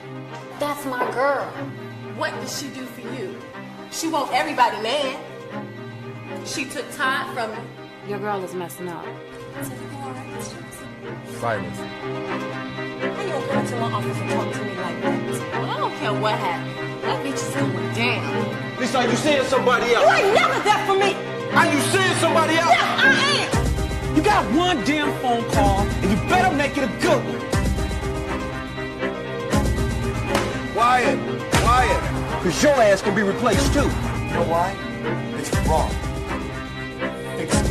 That's my girl. What did she do for you? She want everybody mad. She took time from me. Your girl is messing up. Silence. How you gonna come into my office and talk to me like that? Well, I don't care what happened. That bitch is going down. Lisa, are you seeing somebody else? You ain't never there for me. Are you seeing somebody else? Yeah, I am. You got one damn phone call, and you better make it a good one. Quiet. Because your ass can be replaced too. You know why? It's wrong. Fix it.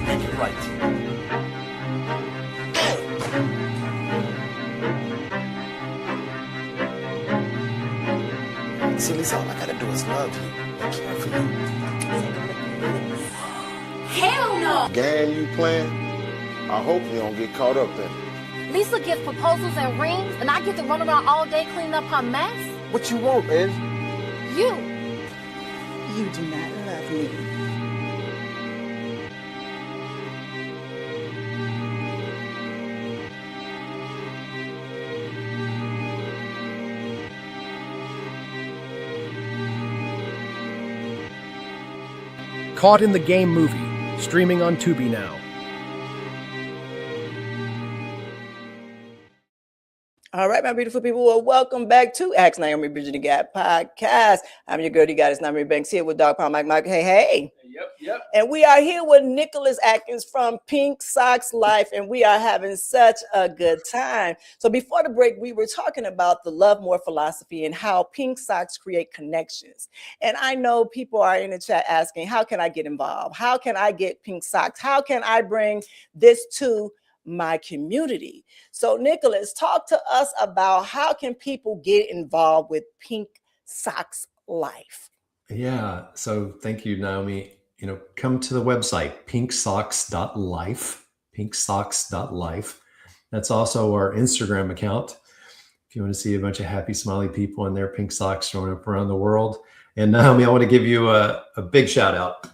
Make it right. See, Lisa, all I gotta do is love you and care for you. Hell no. Game you playing? I hope you don't get caught up in it. Lisa gets proposals and rings, and I get to run around all day cleaning up her mess? What you want, Ed? You. You do not love me. Caught in the Game movie, streaming on Tubi now. All right, my beautiful people. Well, welcome back to Ask Nyomi Bridging the Gap podcast. I'm your girl, the goddess Nyomi Banks, here with Dog Pound Mike. Hey. Yep. And we are here with Nicholas Adkins from Pinksocks Life, and we are having such a good time. So before the break, we were talking about the Love More philosophy and how pink socks create connections. And I know people are in the chat asking, how can I get involved? How can I get pink socks? How can I bring this to my community? So Nicholas, talk to us about how can people get involved with Pinksocks Life? Yeah, so thank you, Nyomi. Come to the website, pinksocks.life, pinksocks.life. That's also our Instagram account. If you want to see a bunch of happy, smiley people in their pink socks showing up around the world. And Nyomi, I want to give you a big shout out.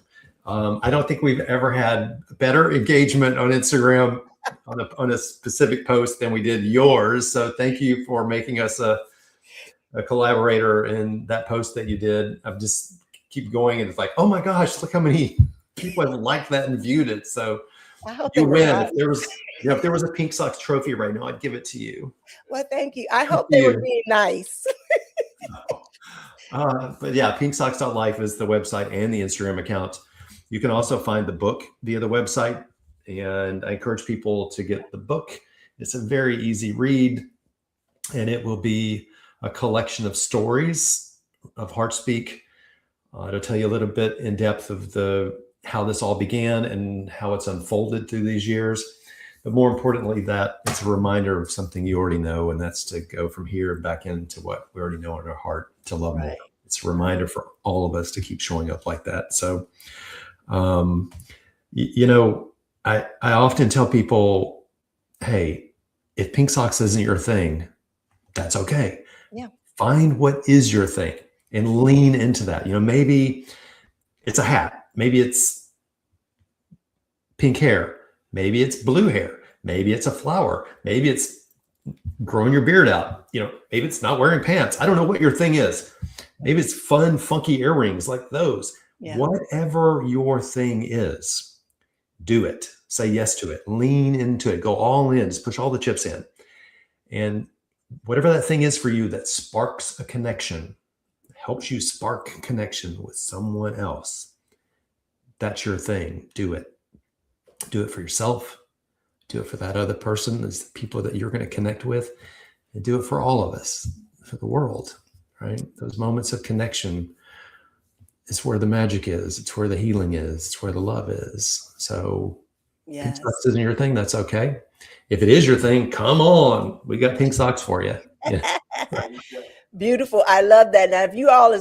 I don't think we've ever had better engagement on Instagram on a specific post than we did yours. So thank you for making us a collaborator in that post that you did. I've just keep going and it's like, oh my gosh, look how many people have liked that and viewed it. So you win. If there was a Pink Socks trophy right now, I'd give it to you. Well, thank you. I hope they were being nice. But yeah, pinksocks.life is the website and the Instagram account. You can also find the book via the website. And I encourage people to get the book It's a very easy read, and it will be a collection of stories of Heartspeak. It'll tell you a little bit in depth of how this all began and how it's unfolded through these years. But more importantly, that it's a reminder of something you already know, and that's to go from here back into what we already know in our heart, to love more. It's a reminder for all of us to keep showing up like that. So, I often tell people, hey, if pink socks isn't your thing, that's okay. Yeah. Find what is your thing and lean into that. Maybe it's a hat. Maybe it's pink hair. Maybe it's blue hair. Maybe it's a flower. Maybe it's growing your beard out. Maybe it's not wearing pants. I don't know what your thing is. Maybe it's fun, funky earrings like those. Yeah. Whatever your thing is, do it. Say yes to it. Lean into it. Go all in. Just push all the chips in. And whatever that thing is for you that sparks a connection, helps you spark connection with someone else, that's your thing. Do it. Do it for yourself. Do it for that other person, as the people that you're going to connect with, and do it for all of us, for the world, right? Those moments of connection is where the magic is. It's where the healing is. It's where the love is. So Yes. pink socks isn't your thing. That's okay. If it is your thing, come on. We got pink socks for you. Yeah. Beautiful. I love that. Now, if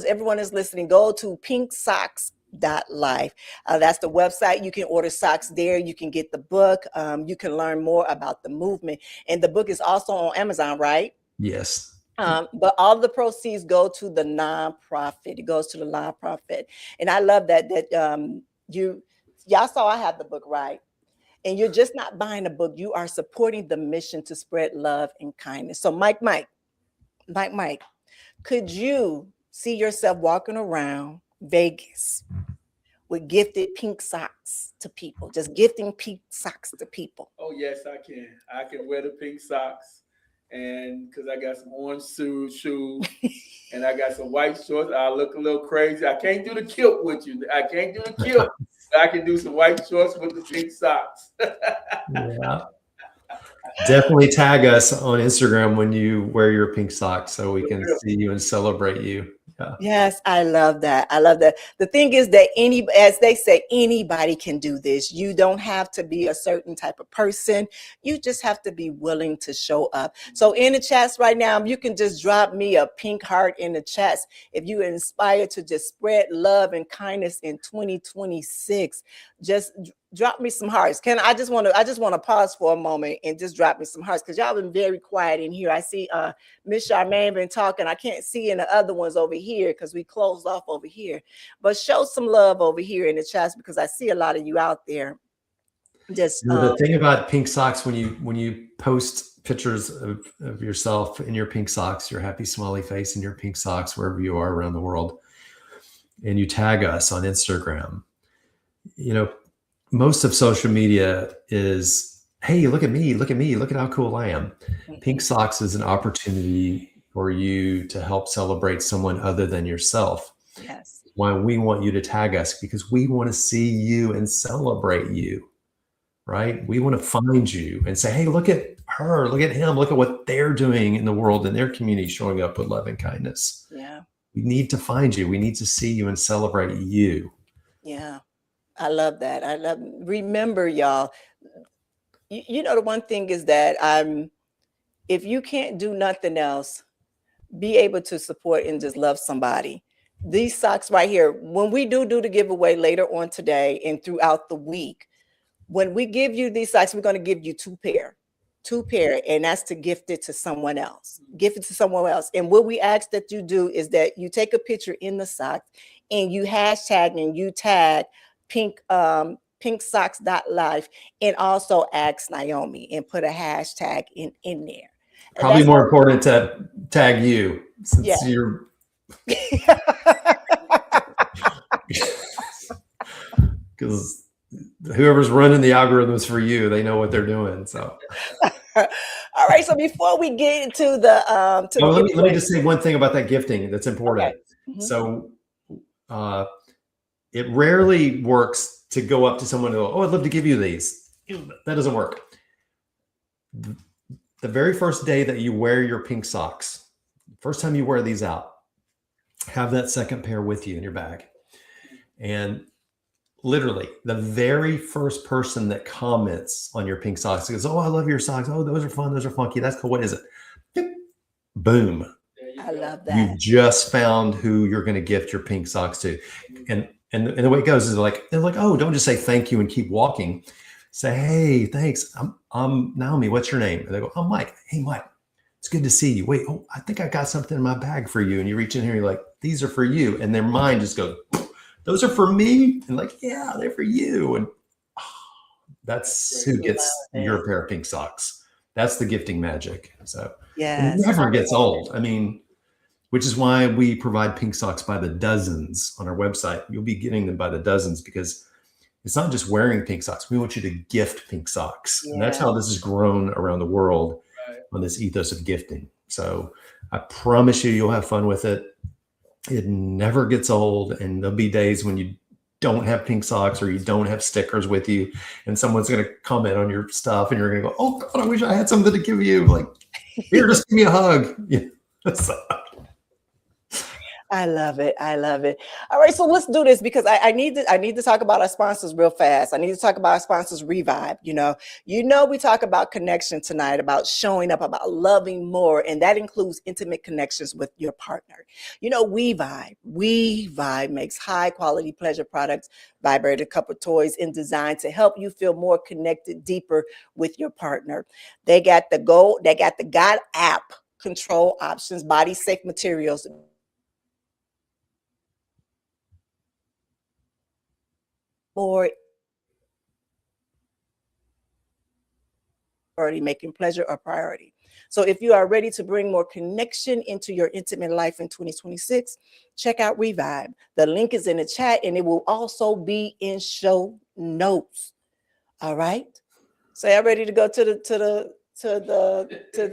everyone is listening, go to Pinksocks.life. That's the website. You can order socks there. You can get the book. You can learn more about the movement. And the book is also on Amazon, right? Yes. But all the proceeds go to the nonprofit. It goes to the nonprofit. And I love that y'all saw I have the book, right? And you're just not buying a book. You are supporting the mission to spread love and kindness. So Mike, could you see yourself walking around Vegas with gifted pink socks to people, just gifting pink socks to people? Oh, yes, I can. I can wear the pink socks, and because I got some orange shoes and I got some white shorts. I look a little crazy. I can't do the kilt with you. I can't do the kilt. I can do some white shorts with the pink socks. Yeah. Definitely tag us on Instagram when you wear your pink socks so we can see you and celebrate you. Yeah. Yes, I love that. I love that. The thing is that as they say, anybody can do this. You don't have to be a certain type of person. You just have to be willing to show up. So in the chats right now, you can just drop me a pink heart in the chats if you are inspired to just spread love and kindness in 2026. Just drop me some hearts. I just want to pause for a moment and just drop me some hearts, because y'all been very quiet in here. I see Miss Charmaine been talking. I can't see in the other ones over here because we closed off over here. But show some love over here in the chats, because I see a lot of you out there. Just the thing about pink socks, when you post pictures of yourself in your pink socks, your happy smiley face in your pink socks, wherever you are around the world, and you tag us on Instagram, most of social media is, hey, look at me, look at how cool I am. Pink socks is an opportunity for you to help celebrate someone other than yourself. Yes. Why we want you to tag us, because we want to see you and celebrate you, right? We want to find you and say, hey, look at her, look at him, look at what they're doing in the world, in their community, showing up with love and kindness. Yeah. We need to find you. We need to see you and celebrate you. Yeah. I love that. Remember, y'all, the one thing is that if you can't do nothing else, be able to support and just love somebody. These socks right here, when we do the giveaway later on today and throughout the week, when we give you these socks, we're going to give you two pair, and that's to gift it to someone else. And what we ask that you do is that you take a picture in the socks and you hashtag and you tag Pinksocks.life, and also Ask Nyomi, and put a hashtag in there. Probably more important to tag you, since you're because whoever's running the algorithms for you, they know what they're doing. So all right. So before we get into the let me just say one thing about that gifting that's important. Okay. Mm-hmm. So it rarely works to go up to someone and go, oh, I'd love to give you these. That doesn't work. the very first day that you wear your pink socks, first time you wear these out, have that second pair with you in your bag. And literally the very first person that comments on your pink socks goes, "Oh, I love your socks. Oh, those are fun. Those are funky. That's cool. What is it?" Boom. I love that. You just found who you're going to gift your pink socks to. And the way it goes is they're like, "Oh, don't just say thank you and keep walking. Say, hey, thanks. I'm Nyomi. What's your name?" And they go, "I'm Mike. Hey, Mike, it's good to see you. Wait, oh, I think I got something in my bag for you." And you reach in here, you're like, "These are for you." And their mind just goes, "Those are for me?" And like, "Yeah, they're for you." And that's who gets your pair of pink socks. That's the gifting magic. So it never gets old. I mean, which is why we provide pink socks by the dozens on our website. You'll be getting them by the dozens because it's not just wearing pink socks. We want you to gift pink socks. And that's how this has grown around the world on this ethos of gifting. So I promise you'll have fun with it. It never gets old. And there'll be days when you don't have pink socks or you don't have stickers with you and someone's going to comment on your stuff and you're going to go, "Oh God, I wish I had something to give you." Like, "Here, just give me a hug." So, I love it. I love it. All right, so let's do this because I need to talk about our sponsors real fast. I need to talk about our sponsors, Revive. We talk about connection tonight, about showing up, about loving more, and that includes intimate connections with your partner. We Vibe makes high quality pleasure products, vibrator, couple toys, and designed to help you feel more connected, deeper with your partner. They got the God app control options, body safe materials. Or already making pleasure a priority. So if you are ready to bring more connection into your intimate life in 2026, check out Revive. The link is in the chat and it will also be in show notes. All right. So y'all ready to go to the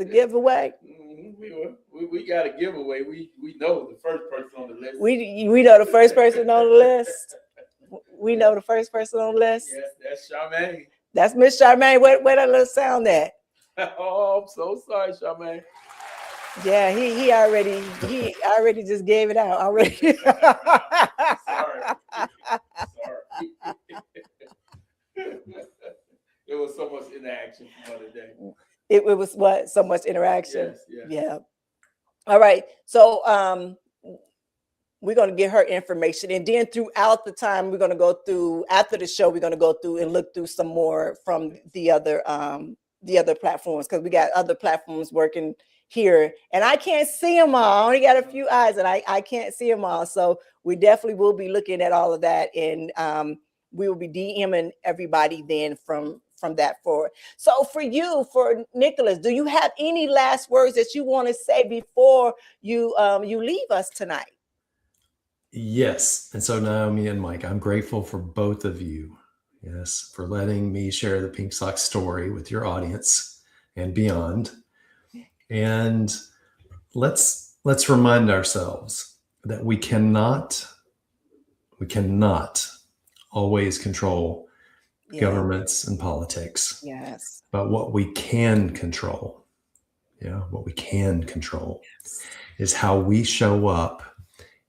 giveaway? We got a giveaway. We know the first person on the list. We know the first person on the list. We know the first person on the list. Yes, that's Charmaine. That's Miss Charmaine. Where that little sound at? Oh, I'm so sorry, Charmaine. Yeah, he already just gave it out already. Sorry. There was so much interaction from the other day. It was what? So much interaction. Yes. Yeah. All right. So we're going to get her information. And then throughout the time, we're going to go through, after the show, we're going to go through and look through some more from the other platforms, because we got other platforms working here. And I can't see them all. I only got a few eyes and I can't see them all. So we definitely will be looking at all of that. And we will be DMing everybody then from that forward. So for Nicholas, do you have any last words that you want to say before you leave us tonight? yes. And so Nyomi and Mike, I'm grateful for both of you. Yes. For letting me share the Pink Sock story with your audience and beyond. And let's remind ourselves that we cannot always control governments and politics. Yes. But what we can control, is how we show up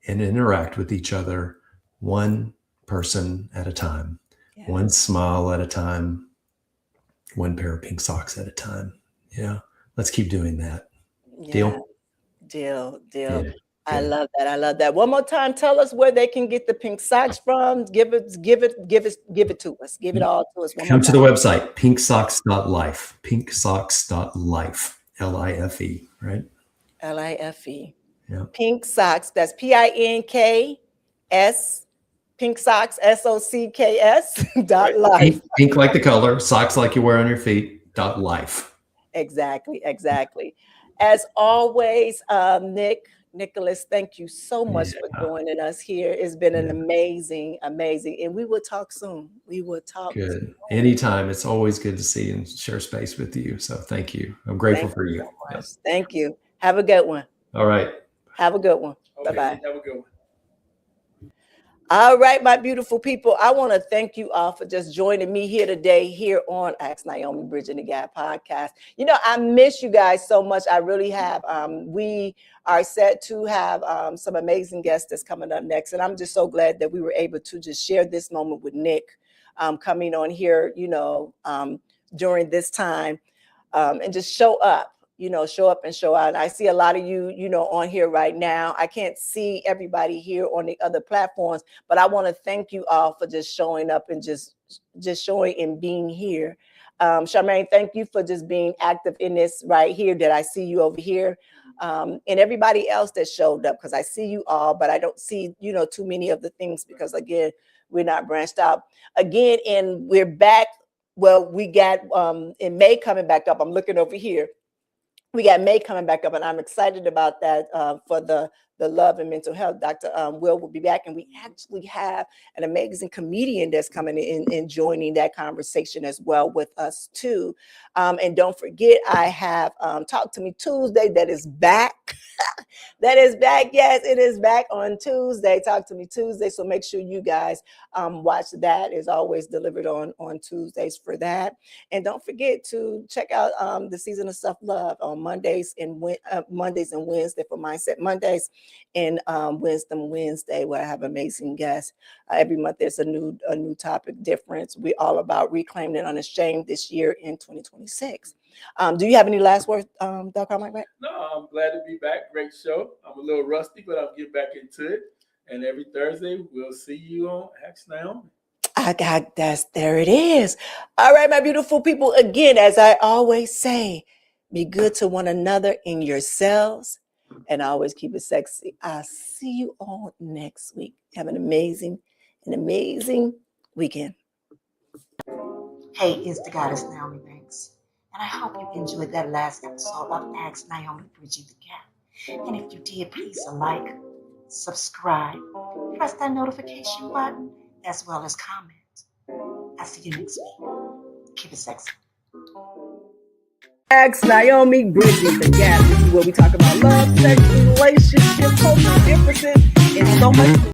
and interact with each other, one person at a time, one smile at a time, one pair of pink socks at a time. Yeah. Let's keep doing that. Yeah. Deal. Yeah. I love that. One more time, tell us where they can get the pink socks from. Give it to us. Give it all to us. Come to the website, pinksocks.life. Pinksocks.life. LIFE, right? LIFE. Yeah. Pink socks. That's PINKS. Pink socks. SOCKS. Pink like the color. Socks like you wear on your feet. .life. Exactly. As always, Nicholas, thank you so much for joining us here. It's been an amazing, and we will talk soon. Good. Soon. Anytime. It's always good to see and share space with you. So thank you. I'm grateful for you. So thank you. Have a good one. All right. Have a good one. Okay, Bye-bye. Have a good one. All right, my beautiful people. I want to thank you all for just joining me here today here on Ask Nyomi Bridging the Gap podcast. You know, I miss you guys so much. I really have. We are set to have some amazing guests that's coming up next. And I'm just so glad that we were able to just share this moment with Nick coming on here, during this time and just show up. Show up and show out. And I see a lot of you, on here right now. I can't see everybody here on the other platforms, but I want to thank you all for just showing up and just showing and being here. Charmaine, thank you for just being active in this right here that I see you over here. And everybody else that showed up, because I see you all, but I don't see, too many of the things because, again, we're not branched out. Again, and we're back. Well, we got in May coming back up. I'm looking over here. We got May coming back up, and I'm excited about that for the love and mental health. Dr. Will be back, and we actually have an amazing comedian that's coming in and joining that conversation as well with us too. And don't forget, I have Talk to Me Tuesday that is back. That is back. Yes, it is back on Tuesday. Talk to Me Tuesday. So make sure you guys watch that. It's always delivered on Tuesdays for that. And don't forget to check out the Season of Self-Love on Mondays and Wednesday for Mindset Mondays, and Wisdom Wednesday, where I have amazing guests. Every month there's a new topic difference. We're all about reclaiming unashamed this year in 2026. Do you have any last words, Dr. Carmichael? No, I'm glad to be back. Great show. I'm a little rusty, but I'll get back into it. And every Thursday, we'll see you on Ask Nyomi. There it is. All right, my beautiful people. Again, as I always say, be good to one another in yourselves and always keep it sexy. I'll see you all next week. Have an amazing weekend. Hey, it's the goddess Naomi Banks. And I hope you enjoyed that last episode of Ask Nyomi Bridging the Gap. And if you did, please like, subscribe, press that notification button, as well as comment. I'll see you next week. Keep it sexy. Ask Nyomi Bridging the Gap. This is where we talk about love, sex, relationships, cultural differences, and so much more.